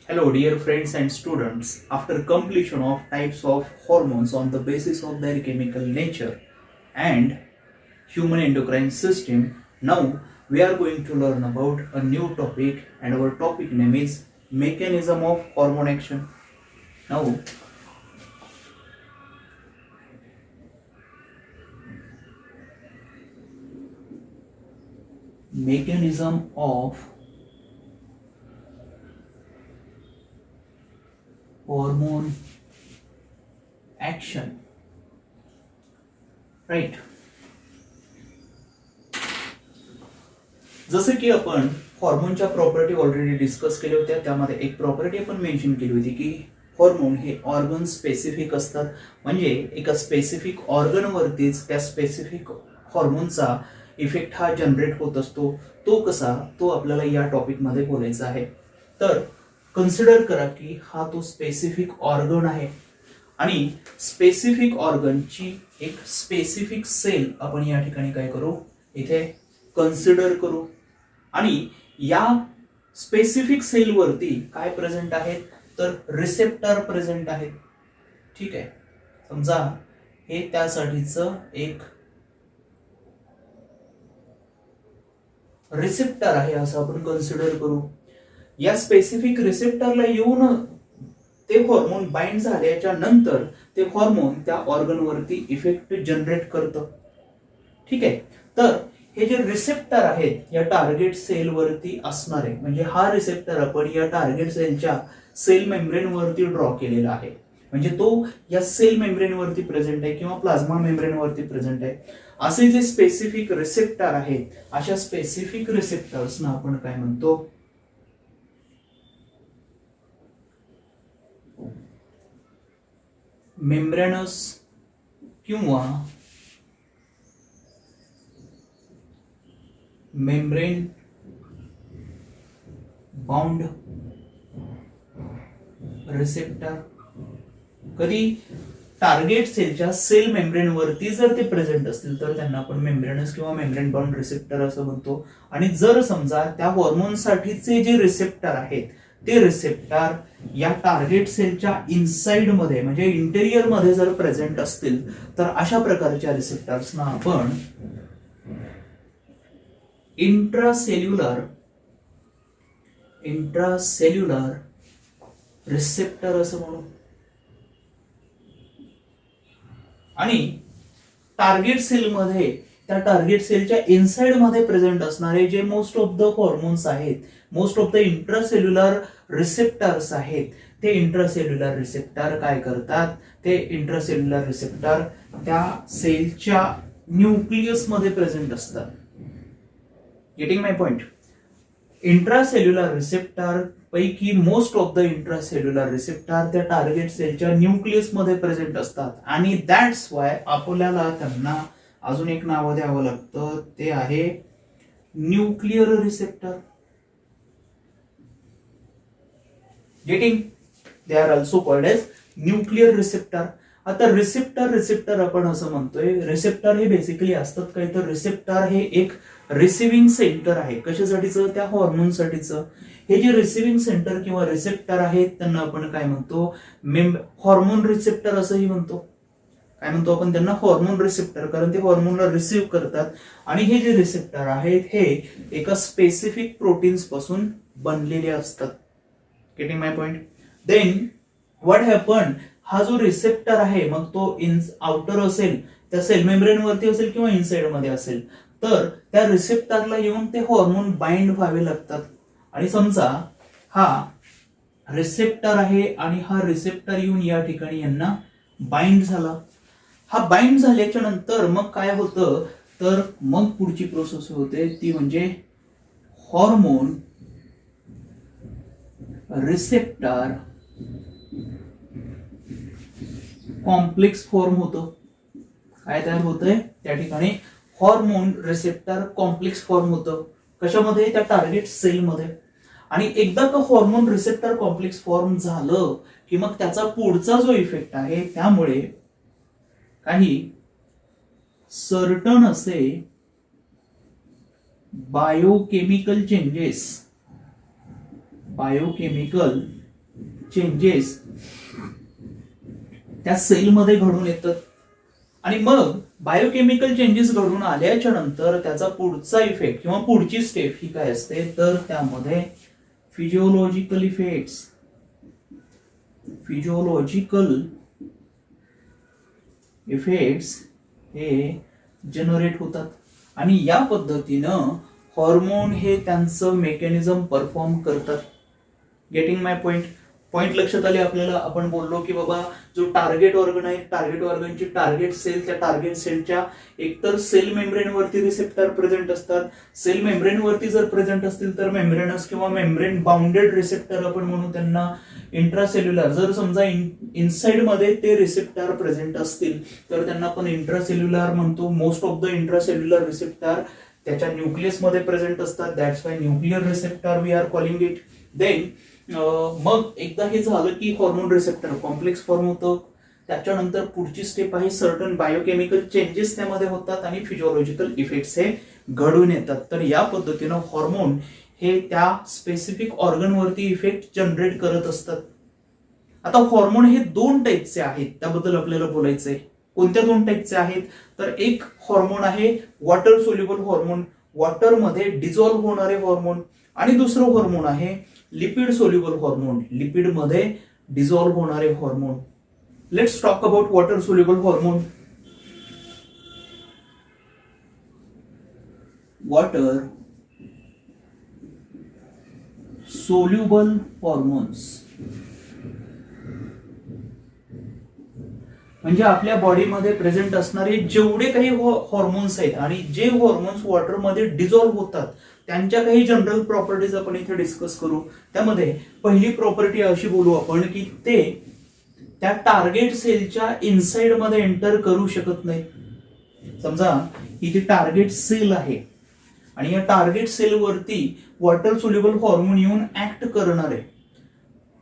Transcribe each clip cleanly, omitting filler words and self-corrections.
Hello, dear friends and students. After completion of types of hormones on the basis of their chemical nature and human endocrine system, now we are going to learn about a new topic, and our topic name is mechanism of hormone action. Now, mechanism of hormone action, right? जसं की आपण हॉर्मोनच्या property already discuss केल्या होत्या. त्यामध्ये एक property आपण mention केली होती की हॉर्मोन हे ऑर्गन स्पेसिफिक असतात, म्हणजे एका स्पेसिफिक ऑर्गनवरतीच त्या स्पेसिफिक हॉर्मोनचा इफेक्ट हा जनरेट होत असतो. तो कसा, तो आपल्याला या टॉपिकमध्ये बोलायचा आहे. तर कन्सिडर करा की हा तो स्पेसिफिक ऑर्गन आहे आणि स्पेसिफिक ऑर्गनची एक स्पेसिफिक सेल आपण या ठिकाणी काय करू, इथे कन्सिडर करू. आणि या स्पेसिफिक सेलवरती काय प्रेझेंट आहेत, तर रिसेप्टर प्रेझेंट आहेत. ठीक आहे, समजा हे त्यासाठीचं एक रिसेप्टर आहे असं आपण कन्सिडर करू. या स्पेसिफिक रिसेप्टरला येऊन ते हॉर्मोन बाइंड झाल्याच्या नंतर ते हॉर्मोन त्या ऑर्गनवरती इफेक्ट जनरेट करतं. ठीक आहे, तर हे जे रिसेप्टर आहेत या टार्गेट सेलवरती असणारे, म्हणजे हा रिसेप्टर आपण या टार्गेट सेलच्या सेल मेम्ब्रेन वरती ड्रॉ केलेला आहे, म्हणजे तो या सेल मेम्ब्रेन वरती प्रेझेंट आहे किंवा प्लाझ्मा मेम्ब्रेन वरती प्रेझेंट आहे. असे जे स्पेसिफिक रिसेप्टर आहेत, अशा स्पेसिफिक रिसेप्टर्सना आपण काय म्हणतो, मेम्ब्रेनस किंवा मेम्ब्रेन बाउंड रिसेप्टर. कधी टार्गेट सेलच्या सेल मेम्ब्रेन वरती जर ते प्रेझेंट असतील तर त्यांना आपण मेम्ब्रेनस किंवा मेम्ब्रेन बाउंड रिसेप्टर असं म्हणतो. आणि जर समजा त्या हॉर्मोनसाठीचे जे रिसेप्टर आहेत ते रिसेप्टर या टार्गेट सेलच्या इनसाइड मध्ये म्हणजे इंटेरियर मध्ये जर प्रेझेंट असतील तर अशा प्रकारच्या रिसेप्टर्सना आपण इंट्रासेल्युलर रिसेप्टर असं म्हणू. आणि टार्गेट सेलमध्ये त्या टार्गेट सेलच्या इनसाइड मध्ये प्रेझेंट असणारे जे मोस्ट ऑफ द हॉर्मोन्स आहेत, most of the intracellular receptors आहेत, ते इंट्रासेल्युलर रिसेप्टर काय करतात, ते इंट्रासेल्युलर रिसेप्टर त्या सेलच्या न्यूक्लियस मध्ये प्रेझेंट असतात. Getting my point. Intracellular receptor पैकी most of the intracellular receptor त्या टार्गेट सेलच्या न्यूक्लियस मध्ये प्रेझेंट असतात आणि दॅट्स वाय आपल्याला त्यांना अजून एक नाव द्यावं लागतं, ते आहे nuclear receptor. Getting, they are also called as nuclear receptor. आता रिसेप्टर आपण असं म्हणतोय, रिसेप्टर हे बेसिकली असतात काय, तर रिसेप्टर हे एक रिसिव्हिंग सेंटर आहे. कशासाठीचं, त्या हॉर्मोनसाठीचं. हे जे रिसिव्हिंग सेंटर किंवा रिसेप्टर आहेत त्यांना आपण काय म्हणतो, हॉर्मोन रिसेप्टर असंही म्हणतो. काय म्हणतो आपण त्यांना, हॉर्मोन रिसेप्टर, कारण ते हॉर्मोनला रिसीव्ह करतात. आणि हे जे रिसेप्टर आहेत हे एका स्पेसिफिक प्रोटीन्स पासून बनलेले असतात. Getting my point. Then what happen, हा जो रिसेप्टर आहे मग तो आउटर असेल, त्या सेल मेम्ब्रेन वरती असेल किंवा इनसाइड मध्ये असेल, तर त्या रिसेप्टरला येऊन ते हॉर्मोन बाइंड व्हावे लागतात. आणि समजा हा रिसेप्टर आहे आणि हा रिसेप्टर येऊन या ठिकाणी यांना बाइंड झाला. हा बाइंड झाल्याच्या नंतर मग काय होतं, तर मग पुढची प्रोसेस होते ती म्हणजे हॉर्मोन रिसेप्टर कॉम्प्लेक्स फॉर्म होतं. काय तयार होतंय त्या ठिकाणी, हॉर्मोन रिसेप्टर कॉम्प्लेक्स फॉर्म होतं. कशामध्ये, त्या टार्गेट सेलमध्ये. आणि एकदा का हॉर्मोन रिसेप्टर कॉम्प्लेक्स फॉर्म झालं की मग त्याचा पुढचा जो इफेक्ट आहे, त्यामुळे काही सर्टन असे बायोकेमिकल चेंजेस त्या सेलमध्ये घडून येतात आणि मग बायोकेमिकल चेंजेस घडून आल्याच्या नंतर त्याचा पुढचा इफेक्ट किंवा पुढची स्टेप ही काय असते तर त्यामध्ये फिजिओलॉजिकल इफेक्ट्स हे जनरेट होतात आणि या पद्धतीनं हॉर्मोन हे त्यांचं मेकॅनिझम परफॉर्म करतात. गेटिंग माय पॉइंट लक्षात आले आपल्याला. आपण बोललो की बाबा जो टार्गेट ऑर्गन आहे, टार्गेट ऑर्गनची टार्गेट सेल, त्या टार्गेट सेलच्या एकतर सेल मेम्ब्रेन वरती रिसेप्टर प्रेझेंट असतात. सेल मेम्ब्रेन वरती जर प्रेझेंट असतील तर मेम्ब्रेनस किंवा मेम्ब्रेन बाउंडेड रिसेप्टर आपण म्हणू त्यांना. इंट्रासेल्युलर जर समजा इनसाइड मध्ये ते रिसेप्टर प्रेझेंट असतील तर त्यांना आपण इंट्रासेल्युलर म्हणतो. Most of the intracellular receptor त्याच्या न्यूक्लियस मध्ये प्रेझेंट असतात. That's why nuclear receptor we are calling it. Then मग एकदा हे झालं की हॉर्मोन रिसेप्टर कॉम्प्लेक्स फॉर्म होतं. त्याच्यानंतर पुढची स्टेप आहे सर्टन बायोकेमिकल चेंजेस त्यामध्ये होतात आणि फिजिओलॉजिकल इफेक्ट्स हे घडून येतात. तर या पद्धतीनं हॉर्मोन हे त्या स्पेसिफिक ऑर्गन वरती इफेक्ट जनरेट करत असतात. आता हॉर्मोन हे 2 टाईपचे आहेत त्याबद्दल आपल्याला बोलायचंय. कोणत्या 2 टाईपचे आहेत तर एक हॉर्मोन आहे वॉटर सोल्युबल हॉर्मोन, वॉटरमध्ये डिझॉल्व्ह होणारे हॉर्मोन, आणि दुसरं हॉर्मोन आहे लिपिड सोल्युबल हॉर्मोन, लिपिड मध्ये डिझॉल्व्ह होणारे hormone. Let's talk about water soluble hormone. Water soluble hormones म्हणजे आपल्या बॉडीमध्ये प्रेझेंट असणारे जेवढे काही हॉर्मोन्स आहेत आणि जे हॉर्मोन्स वॉटरमध्ये डिझॉल्व्ह होतात त्यांच्या काही जनरल प्रॉपर्टीज आपण इथे डिस्कस करू. त्यामध्ये पहिली प्रॉपर्टी अशी बोलू आपण की ते त्या टार्गेट सेलच्या इनसाइड मध्ये एंटर करू शकत नाही. समजा इथे टार्गेट सेल आहे आणि या टार्गेट सेलवरती वॉटर सोल्युबल हॉर्मोन येऊन ऍक्ट करणार आहे,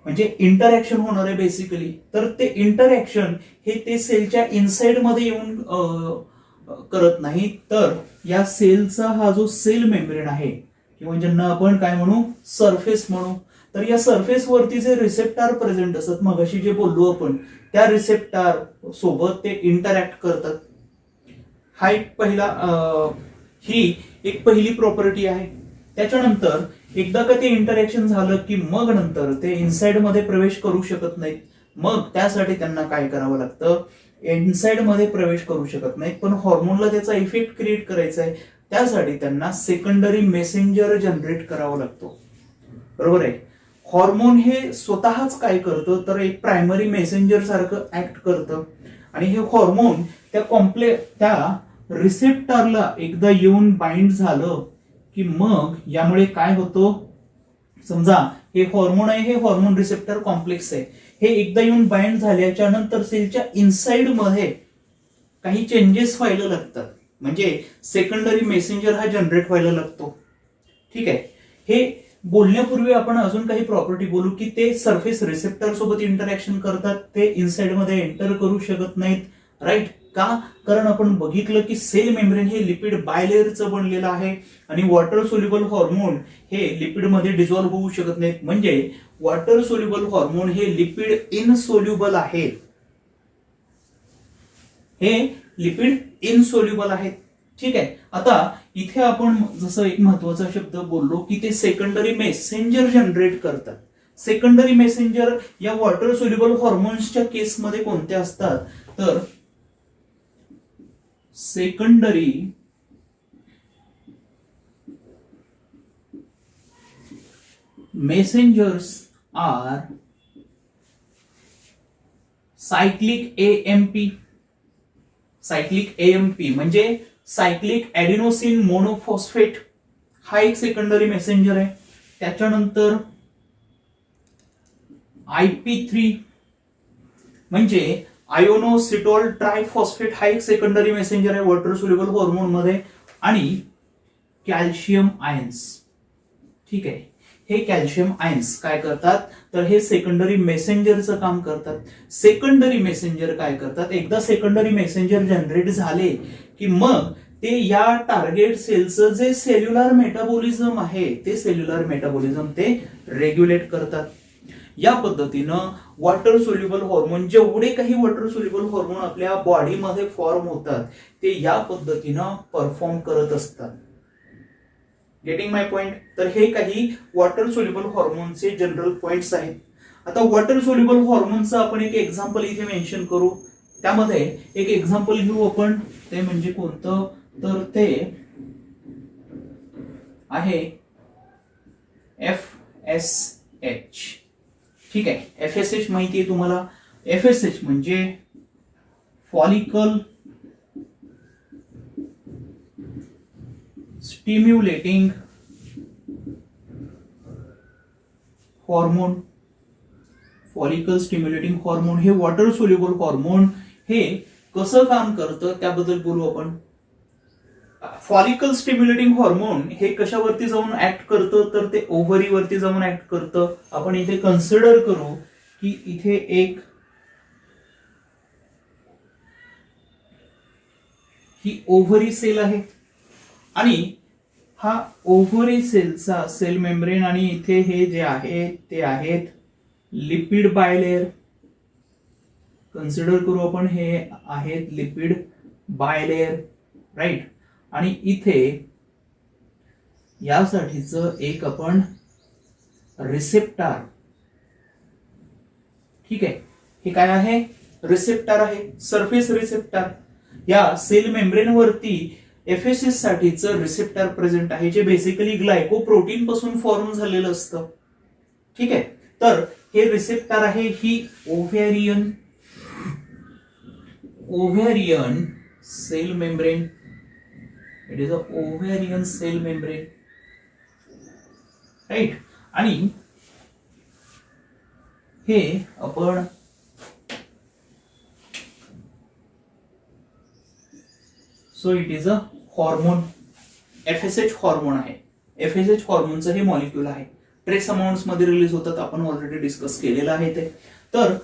म्हणजे इंटरॅक्शन होणार आहे बेसिकली. तर ते इंटरॅक्शन हे ते सेलच्या इनसाइड मध्ये येऊन करत नाही, तर या सेलचा हा जो सेल मेम्ब्रेन आहे किंवा ज्यांना आपण काय म्हणू सरफेस म्हणू, तर या सरफेस वरती जे रिसेप्टर प्रेझेंट असतात मगाशी जे बोललो आपण त्या रिसेप्टर सोबत ते इंटरॅक्ट करतात. हा एक ही एक पहिली प्रॉपर्टी आहे. त्याच्यानंतर एकदा का ते इंटरॅक्शन झालं की मग नंतर ते इनसाइड मध्ये प्रवेश करू शकत नाहीत. मग त्यासाठी त्यांना काय करावं लागतं, इनसाइड मध्ये प्रवेश करू शकत नाहीत पण हॉर्मोनला त्याचा इफेक्ट क्रिएट करायचा आहे, त्यासाठी त्यांना सेकंडरी मेसेंजर जनरेट करावा लागतो. बरोबर आहे. हॉर्मोन हे स्वतःच काय करतं तर एक प्रायमरी मेसेंजर सारखं ऍक्ट करतं आणि हे हॉर्मोन त्या रिसेप्टरला एकदा येऊन बाइंड झालं की मग यामुळे काय होतं, समजा हे हॉर्मोन आहे, हे हॉर्मोन रिसेप्टर कॉम्प्लेक्स आहे, हे एकदा येऊन बाइंड झाल्याच्या नंतर सेलच्या इनसाइड मध्ये काही चेंजेस व्हायला लागतात, म्हणजे सेकंडरी मेसेंजर हा जनरेट व्हायला लागतो. ठीक आहे. हे बोलण्यापूर्वी आपण अजून काही प्रॉपर्टी बोलू की ते सरफेस रिसेप्टर सोबत इंटरॅक्शन करतात, ते इनसाइड मध्ये एंटर करू शकत नाहीत. राईट. का? कारण आपण बघितलं की सेल मेम्ब्रेन हे लिपिड बायलेअरचं बनलेलं आहे आणि वॉटर सोल्युबल हॉर्मोन हे लिपिड मध्ये डिझॉल्व्ह होऊ शकत नाहीत, म्हणजे वॉटर सोल्युबल हॉर्मोन हे लिपिड इनसोल्युबल आहेत. हे लिपिड इनसोल्युबल आहेत. ठीक आहे. आता इथे आपण जसं एक महत्वाचा शब्द बोललो की ते सेकंडरी मेसेंजर जनरेट करतात. सेकंडरी मेसेंजर या वॉटर सोल्युबल हॉर्मोन्सच्या केसमध्ये कोणते असतात तर secondary messengers are cyclic AMP. Cyclic AMP म्हणजे सायक्लिक ऍडिनोसिन मोनोफॉस्फेट हा एक सेकंडरी मेसेंजर आहे. त्याच्यानंतर IP3 म्हणजे आयोनोसिटोल ट्रायफॉस्फेट हा एक सेकंडरी मेसेंजर आहे वॉटर सोल्युबल हॉर्मोन मध्ये. आणि कॅल्शियम आयन्स. ठीक आहे. हे कॅल्शियम आयन्स काय करतात तर हे सेकंडरी मेसेंजरचं काम करतात. सेकंडरी मेसेंजर काय करतात, एकदा सेकंडरी मेसेंजर जनरेट झाले की मग ते या टार्गेट सेलचं जे सेल्युलर मेटाबॉलिझम आहे ते सेल्युलर मेटाबॉलिझम ते रेग्युलेट करतात. या पद्धतीनं वॉटर सोल्युबल हॉर्मोन, जेवढे काही वॉटर सोल्युबल हॉर्मोन आपल्या बॉडीमध्ये फॉर्म होतात ते या पद्धतीनं परफॉर्म करत असतात. Getting my point? तर हे काही वॉटर सोल्युबल हॉर्मोनचे जनरल पॉइंट्स आहेत. आता वॉटर सोल्युबल हॉर्मोनचं आपण एक एक्झाम्पल इथे मेन्शन करू. त्यामध्ये एक एक्झाम्पल घेऊ आपण, ते म्हणजे कोणतं, तर ते आहे FSH. ठीक आहे, FSH माहिती आहे तुम्हाला. FSH म्हणजे follicle stimulating hormone. Follicle stimulating hormone हे वॉटर सोल्युबल हॉर्मोन हे कसं काम करतं त्याबद्दल बोलू आपण. फॉलिकल स्टिम्युलेटिंग हॉर्मोन हे कशावरती जाऊन ऍक्ट करतं, तर ते ओव्हरीवरती जाऊन ऍक्ट करतं. आपण इथे कन्सिडर करू की इथे एक ही ओव्हरी सेल आहे आणि हा ओव्हरी सेलचा सेल मेम्ब्रेन आणि इथे हे जे आहे ते आहेत लिपिड बायलेअर. कन्सिडर करू आपण, हे आहेत लिपिड बायलेअर, राईट. आणि इथे यासाठीच एक आपण रिसेप्टर. ठीक आहे, हे काय आहे, रिसेप्टर आहे, सरफेस रिसेप्टर. या सेल मेम्ब्रेन वरती FSH साठीच रिसेप्टर प्रेझेंट आहे, जे बेसिकली ग्लायकोप्रोटीन पासून फॉर्म झालेलं असतं. ठीक आहे, तर हे रिसेप्टर आहे. ही ovarian cell membrane. It is a ovarian cell membrane, right. आणि हे आपण so it is a hormone. FSH hormone आहे. FSH हॉर्मोनचं हे मॉलिक्यूल आहे. ट्रेस अमाउंट्स मध्ये रिलीज होतात, आपण ऑलरेडी डिस्कस केलेलं आहे ते. तर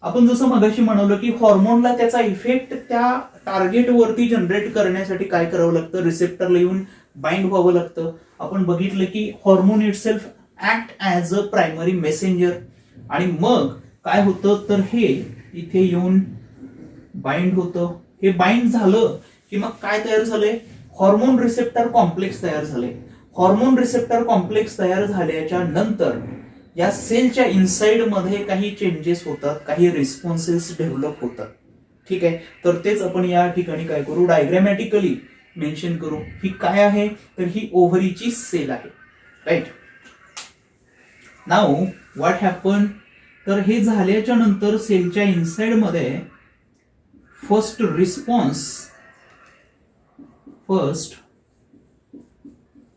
आपण जसं मगाशी म्हणालो की हॉर्मोनला त्याचा इफेक्ट त्या टार्गेट वरती जनरेट करण्यासाठी काय करावं लागतं, रिसेप्टरला येऊन बाइंड व्हावं लागतं. आपण बघितलं की hormone itself act as a primary messenger. आणि मग काय होतं, तर हे इथे येऊन बाइंड होतं. हे बाइंड झालं की मग काय तयार झालंय, हॉर्मोन रिसेप्टर कॉम्प्लेक्स तयार झाले. हॉर्मोन रिसेप्टर कॉम्प्लेक्स तयार झाल्याच्या नंतर या सेलच्या इनसाइड मध्ये काही चेंजेस होतात, काही रिस्पॉन्सेस डेव्हलप होतात. ठीक आहे, तर तेच आपण या ठिकाणी काय करू, डायग्रॅमॅटिकली मेन्शन करू. ही काय आहे, तर ही ओव्हरीची सेल आहे, राईट. नाउ व्हॉट हॅपन, तर हे झाल्याच्या नंतर सेलच्या इनसाइड मध्ये फर्स्ट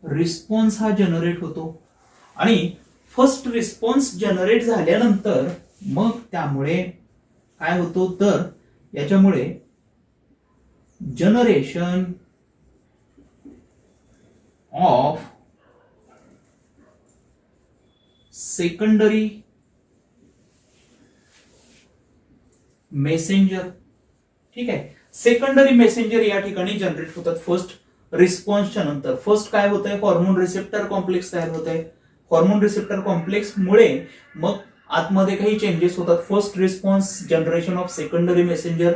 रिस्पॉन्स हा जनरेट होतो. आणि फर्स्ट रिस्पॉन्स जनरेट झाल्यानंतर मग त्यामुळे काय होतो, तर याच्यामुळे जनरेशन ऑफ सेकंडरी मेसेंजर. ठीक आहे, सेकंडरी मेसेंजर या ठिकाणी जनरेट होतात फर्स्ट रिस्पॉन्सच्या नंतर. फर्स्ट काय होत आहे, हॉर्मोन रिसेप्टर कॉम्प्लेक्स तयार होत आहे. हॉर्मोन रिसेप्टर कॉम्प्लेक्स मुळे मग आतमध्ये काही चेंजेस होतात. First response, generation of secondary messenger.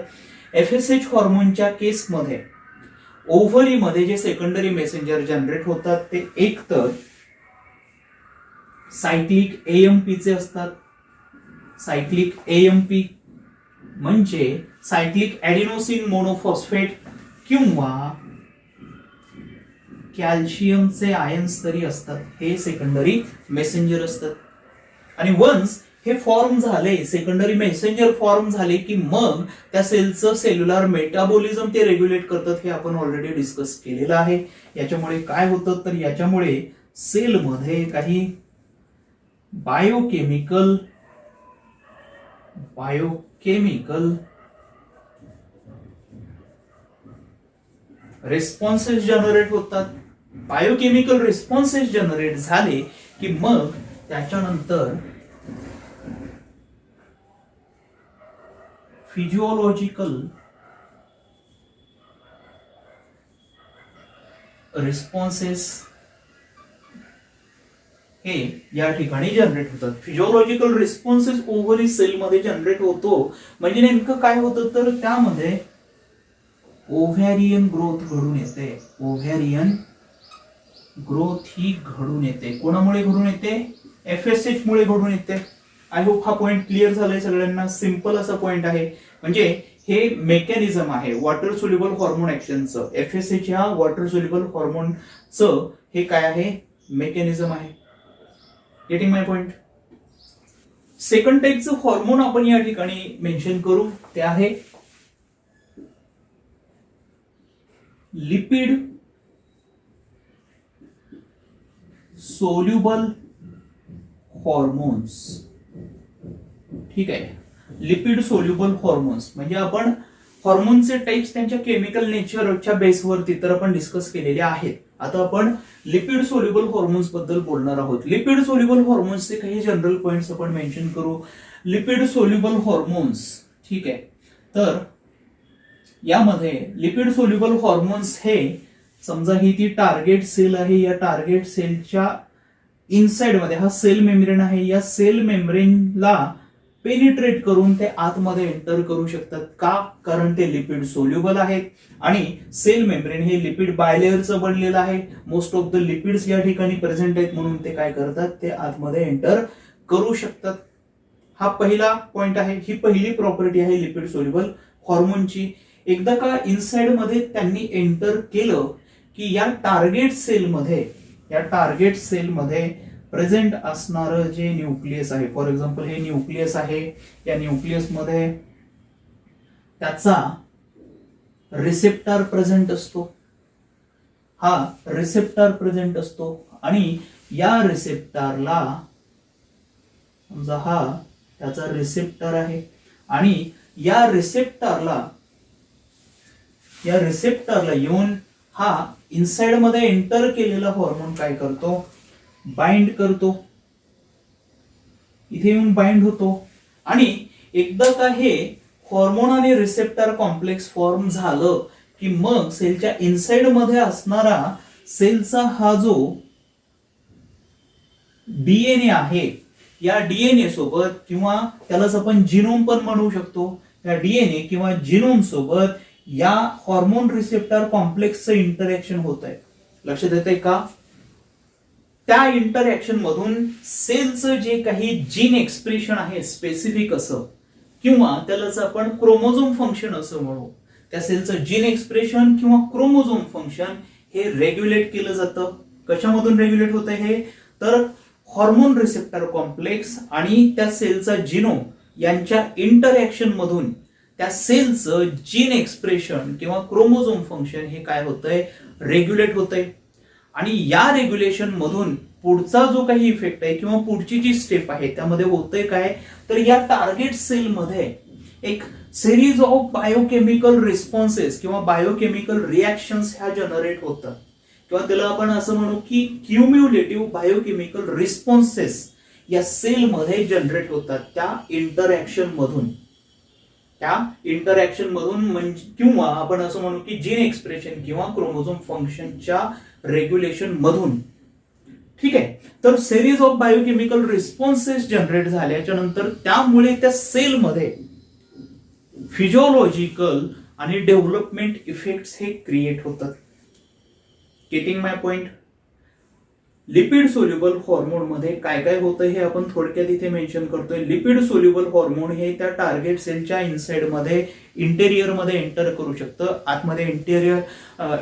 FSH हॉर्मोनच्या केसमध्ये ओव्हरीमध्ये जे सेकंडरी मेसेंजर जनरेट होतात ते एक तर सायक्लिक AMP चे असतात. सायक्लिक AMP म्हणजे सायक्लिक ऍडिनोसिन मोनोफॉस्फेट किंवा कॅल्शियमचे आयन्स तरी असतात. हे सेकंडरी मेसेंजर असतात. आणि वन्स हे फॉर्म झाले, सेकंडरी मेसेंजर फॉर्म झाले की मग त्या सेलचं सेल्युलर मेटाबॉलिझम ते रेग्युलेट करतात. हे आपण ऑलरेडी डिस्कस केलेलं आहे. याच्यामुळे काय होतं, तर याच्यामुळे सेलमध्ये काही बायोकेमिकल रिस्पॉन्सेस जनरेट होतात. बायोकेमिकल रिस्पॉन्सेस जनरेट झाले की मग त्याच्यानंतर फिजिओलॉजिकल रिस्पॉन्सेस हे या ठिकाणी जनरेट होतात. फिजिओलॉजिकल रिस्पॉन्सेस ओव्हरी सेलमध्ये जनरेट होतो म्हणजे नेमकं काय होतं तर त्यामध्ये ओव्हॅरियन ग्रोथ घडून येते. ओव्हॅरियन ग्रोथ ही घडून येते. कोणामुळे घडून येते? FSH मुळे घडून येते. आय होप हा पॉइंट क्लिअर झालाय सगळ्यांना. सिंपल असा पॉइंट आहे. म्हणजे हे मेकॅनिझम आहे वॉटर सोल्युबल हॉर्मोन ऍक्शनचं. FSH ह्या वॉटर सोल्युबल हॉर्मोनचं हे काय आहे? मेकॅनिझम आहे. Getting my point. सेकंड टाईपचं हॉर्मोन आपण या ठिकाणी मेन्शन करू ते आहे लिपिड सोल्युबल हॉर्मोन्स. ठीक आहे. लिपिड सोल्युबल हॉर्मोन्स म्हणजे आपण हॉर्मोनचे टाइप्स त्यांच्या केमिकल नेचरच्या बेसवरती तर आपण डिस्कस केलेले आहेत. आता आपण लिपिड सोल्युबल हॉर्मोन्स बद्दल बोलणार आहोत. लिपिड सोल्युबल हॉर्मोन्सचे काही जनरल पॉइंट्स आपण मेन्शन करू. लिपिड सोल्युबल हॉर्मोन्स, ठीक आहे, तर यामध्ये लिपिड सोल्युबल हॉर्मोन्स हे समजा ही ती टार्गेट सेल आहे. या टार्गेट सेलच्या इनसाइड मध्ये हा सेल मेम्ब्रेन आहे. या सेल मेम्ब्रेनला पेनिट्रेट करून ते आतमध्ये एंटर करू शकतात. का? कारण ते लिपिड सोल्युबल आहेत आणि सेल मेम्ब्रेन हे लिपिड बायलेअरचं बनलेलं आहे. मोस्ट ऑफ द लिपिड्स या ठिकाणी प्रेझेंट आहेत म्हणून ते काय करतात? ते आतमध्ये एंटर करू शकतात. हा पहिला पॉइंट आहे. ही पहिली प्रॉपर्टी आहे लिपिड सोल्युबल हॉर्मोनची. एकदा का इनसाइड मध्ये त्यांनी एंटर केलं की या टार्गेट सेलमध्ये प्रेझेंट असणारं जे न्यूक्लियस आहे, फॉर एक्झाम्पल हे न्यूक्लियस आहे, या न्यूक्लियस मध्ये त्याचा रिसेप्टर प्रेझेंट असतो. हा रिसेप्टर प्रेझेंट असतो आणि या रिसेप्टरला समजा हा त्याचा रिसेप्टर आहे आणि या रिसेप्टरला येऊन हा इनसाइड मध्ये एंटर केलेला हॉर्मोन काय करतो? बाइंड करतो. इथे येऊन बाइंड होतो आणि एकदा का हे हॉर्मोन आणि रिसेप्टर कॉम्प्लेक्स फॉर्म झालं की मग सेलच्या इनसाइड मध्ये असणारा सेलचा हा जो डीएनए आहे, या डीएनए सोबत किंवा त्यालाच आपण जिनोम पण म्हणू शकतो, या डीएनए किंवा जिनोम सोबत या हॉर्मोन रिसेप्टर कॉम्प्लेक्सचं इंटरॅक्शन होत आहे. लक्षात येतंय का? त्या इंटरॅक्शन मधून सेलचं जे काही जीन एक्सप्रेशन आहे स्पेसिफिक असं किंवा त्यालाच आपण क्रोमोझोम फंक्शन असं म्हणू, त्या सेलचं जीन एक्सप्रेशन किंवा क्रोमोझोम फंक्शन हे रेग्युलेट केलं जातं. कशामधून रेग्युलेट होतं हे? तर हॉर्मोन रिसेप्टर कॉम्प्लेक्स आणि त्या सेलचा जिनोम यांच्या इंटरॅक्शन मधून त्या सेलचं जीन एक्सप्रेशन किंवा क्रोमोझोम फंक्शन हे काय होतंय? रेग्युलेट होतंय. आणि या रेग्युलेशन मधून पुढचा जो काही इफेक्ट आहे किंवा पुढची जी स्टेप आहे त्यामध्ये होतंय काय? तर या टार्गेट सेलमध्ये एक सिरीज ऑफ बायोकेमिकल रिस्पॉन्सेस किंवा बायोकेमिकल रिॲक्शन्स ह्या जनरेट होतात किंवा त्याला आपण असं म्हणू की क्युम्युलेटिव्ह बायोकेमिकल रिस्पॉन्सेस या सेलमध्ये जनरेट होतात त्या इंटरॅक्शन मधून म्हणजे किंवा आपण असं म्हणू की जीन एक्सप्रेशन किंवा क्रोमोझोम फंक्शनच्या रेग्युलेशन मधून. ठीक आहे. तर series of biochemical responses generate झाल्याच्या नंतर त्यामुळे त्या सेलमध्ये फिजिओलॉजिकल आणि डेव्हलपमेंट इफेक्ट्स हे क्रिएट होतात. Getting my point. Lipid soluble hormone मध्ये काय काय होतं हे आपण थोडक्यात इथे मेन्शन करतोय. लिपिड सोल्युबल हॉर्मोन हे त्या टार्गेट सेलच्या इनसाइड मध्ये इंटेरियर मध्ये एंटर करू शकतं. आतमध्ये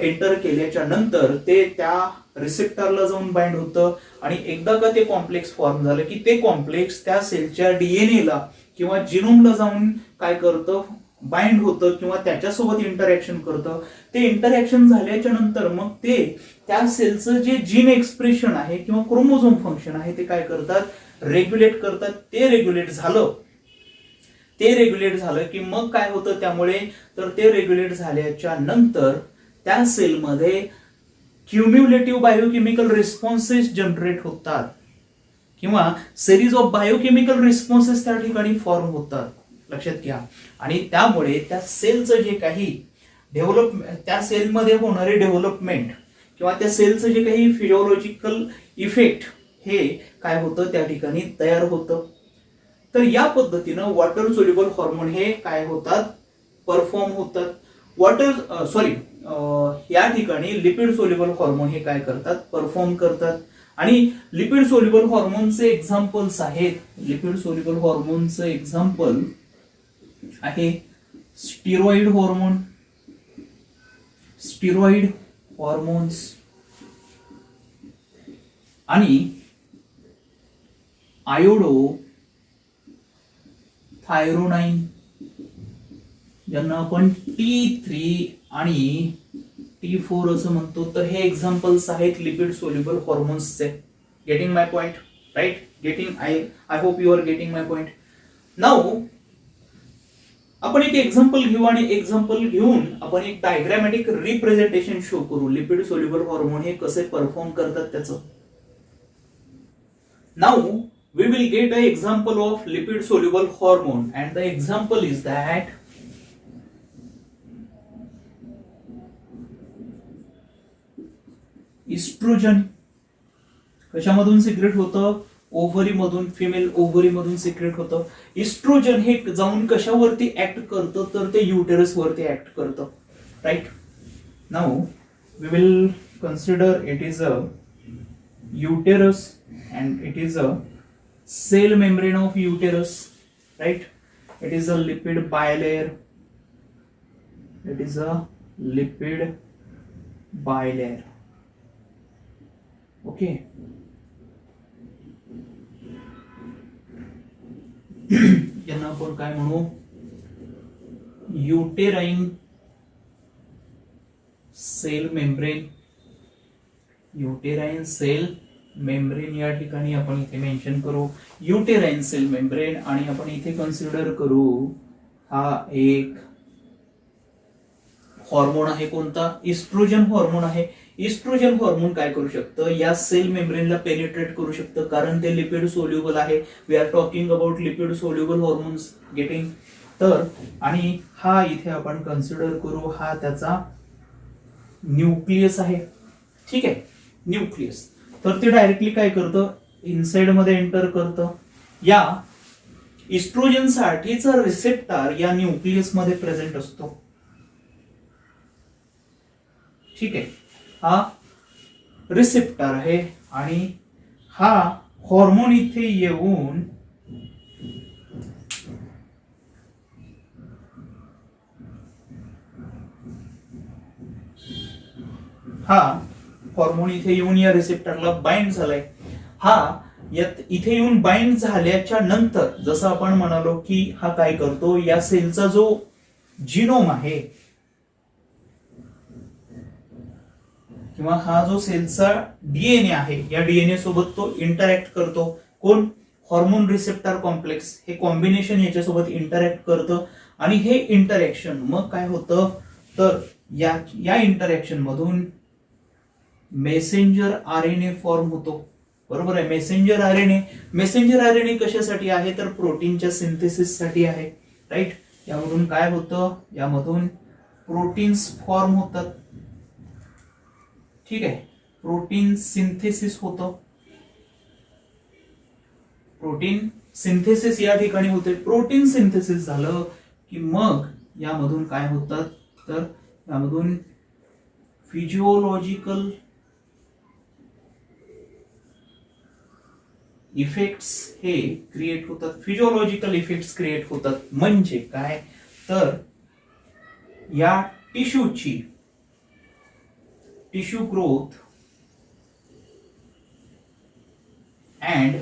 एंटर केल्याच्या नंतर ते त्या रिसेप्टरला जाऊन बाइंड होतं आणि एकदा का ते कॉम्प्लेक्स फॉर्म झालं की ते कॉम्प्लेक्स त्या सेलच्या डीएनएला किंवा जिनोमला जाऊन काय करतं? बाइंड होतं किंवा त्याच्यासोबत इंटरॅक्शन करतं. ते इंटरॅक्शन झाल्याच्या नंतर मग ते त्या सेलचं जे जीन एक्सप्रेशन आहे किंवा क्रोमोझोम फंक्शन आहे ते काय करतात? रेग्युलेट करतात. ते रेग्युलेट झालं की मग काय होतं त्यामुळे? तर ते रेग्युलेट झाल्याच्या नंतर त्या सेलमध्ये क्युम्युलेटिव्ह बायोकेमिकल रिस्पॉन्सेस जनरेट होतात किंवा सिरीज ऑफ बायोकेमिकल रिस्पॉन्सेस त्या ठिकाणी फॉर्म होतात. लक्षात घ्या. आणि त्यामुळे त्या सेलचं जे काही त्या सेलमध्ये होणारे डेव्हलपमेंट किंवा त्या सेलचं जे काही फिजिओलॉजिकल इफेक्ट हे काय होतं त्या ठिकाणी तयार होतं. तर या पद्धतीनं वॉटर सोल्युबल हॉर्मोन हे काय होतात, परफॉर्म होतात. या ठिकाणी लिपिड सोल्युबल हॉर्मोन हे काय करतात, परफॉर्म करतात. आणि लिपिड सोल्युबल हॉर्मोनचे एक्झाम्पल्स आहेत, लिपिड सोल्युबल हॉर्मोनचं एक्झाम्पल आहे स्टिरॉइड हॉर्मोन, स्टिरॉइड हॉर्मोन्स आणि आयोडो थायरोनाइन, ज्यांना आपण T3 आणि T4 असं म्हणतो. तर हे एक्झाम्पल्स आहेत लिपिड सोल्युबल हॉर्मोन्सचे. Getting my point, right? Getting, I hope you are getting my point. Now आपण एक एक्झाम्पल घेऊ आणि एक्झाम्पल घेऊन आपण एक डायग्रॅमॅटिक रिप्रेझेंटेशन शो करू लिपिड सोल्युबल हॉर्मोन हे कसे परफॉर्म करतात त्याचं. Now we will get an example of lipid soluble hormone and the example is that oestrogen. कशामधून सिक्रेट होतं, ओव्हरी मधून, फिमेल ओव्हरी मधून सिक्रेट होतं. इस्ट्रोजन हे जाऊन कशावरती ऍक्ट करतं, तर ते युटेरस वरती ऍक्ट करतं, right? Now we will consider it is a uterus and it is a cell membrane of uterus, right? It is a lipid bilayer, it is a lipid bilayer, okay? यांना आपण काय म्हणू, uterine cell membrane, uterine cell membrane या ठिकाणी आपण इथे mention करू uterine cell membrane. आणि आपण इथे कन्सिडर करू हा एक हॉर्मोन आहे, कोणता, इस्ट्रोजन हॉर्मोन आहे. इस्ट्रोजन हॉर्मोन काय करू शकतं, या सेल मेम्ब्रेनला पेनिट्रेट करू शकतं, कारण ते लिपिड सोल्युबल आहे. We are talking about lipid soluble hormones, getting. तर आणि हा इथे आपण कन्सिडर करू हा त्याचा न्यूक्लियस आहे, ठीक आहे, न्यूक्लियस. तर ते डायरेक्टली काय करतं, इनसाइड मध्ये एंटर करतं. या इस्ट्रोजन साठीचा रिसेप्टर या न्यूक्लियस मध्ये प्रेझेंट असतो, ठीक आहे. हा रिसेप्टर आहे आणि हा हॉर्मोन इथे येऊन या रिसेप्टरला बाइंड झालाय. हा इथे येऊन बाइंड झाल्याच्या नंतर जसं आपण म्हणालो की हा काय करतो, या सेलचा जो जिनोम आहे किंवा हा जो सेलचा डीएनए आहे, या डीएनए सोबत तो इंटरॅक्ट करतो. कोण, हॉर्मोन रिसेप्टर कॉम्प्लेक्स, हे कॉम्बिनेशन याच्यासोबत इंटरॅक्ट करतं. आणि हे इंटरॅक्शन मग काय होतं, तर या इंटरॅक्शन मधून मेसेंजर आरएनए फॉर्म होतो, बरोबर आहे. मेसेंजर आरएनए कशासाठी आहे, तर प्रोटीनच्या सिंथेसिस साठी आहे, राईट. यामधून काय होतं, यामधून प्रोटीन्स फॉर्म होतात, ठीक आहे. प्रोटीन सिंथेसिस होतं, प्रोटीन सिंथेसिस या ठिकाणी होते. प्रोटीन सिंथेसिस झालं की मग यामधून काय होतात, तर यामधून फिजिओलॉजिकल इफेक्ट्स हे क्रिएट होतात. फिजिओलॉजिकल इफेक्ट्स क्रिएट होतात म्हणजे काय, तर या टिश्यूची टिश्यू ग्रोथ अँड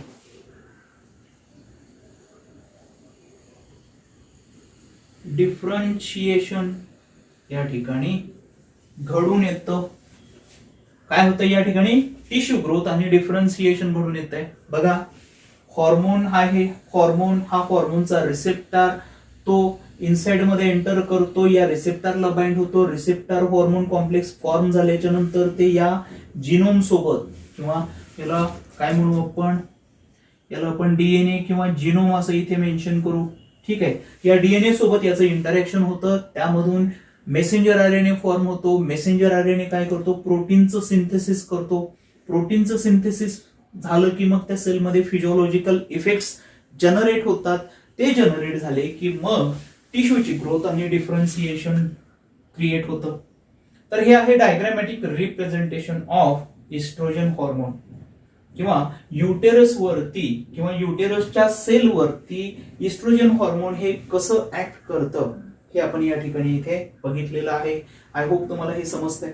डिफरन्शिएशन या ठिकाणी घडून येतं. काय होतं या ठिकाणी, टिश्यू ग्रोथ आणि डिफरन्शिएशन घडून येत आहे. बघा, हॉर्मोन आहे, हॉर्मोन हा हॉर्मोनचा रिसेप्टर, तो इनसाइड मध्ये एंटर करतो, या रिसेप्टरला बाइंड होतो. रिसेप्टर हॉर्मोन कॉम्प्लेक्स फॉर्म झाल्याच्या नंतर ते या जिनोम सोबत किंवा याला काय म्हणू आपण, याला आपण डीएनए किंवा जिनोम असं इथे मेन्शन करू, ठीक आहे. या डीएनए सोबत याचं इंटरॅक्शन होतं, त्यामधून मेसेंजर आरएनए फॉर्म होतो. मेसेंजर आरएनए काय करतो, प्रोटीनचं सिंथेसिस करतो. प्रोटीनचं सिंथेसिस झालं की मग त्या सेलमध्ये फिजिओलॉजिकल इफेक्ट्स जनरेट होतात. ते जनरेट झाले की मग टिश्यूची ग्रोथ आणि डिफरन्सिएशन क्रिएट होतं. तर हे आहे डायग्रॅमॅटिक रिप्रेझेंटेशन ऑफ इस्ट्रोजन हॉर्मोन. किंवा युटेरस वरती किंवा युटेरसच्या सेल वरती इस्ट्रोजन हॉर्मोन हे कसं ऍक्ट करतं हे आपण या ठिकाणी इथे बघितलेलं आहे. आय होप तुम्हाला हे समजतंय.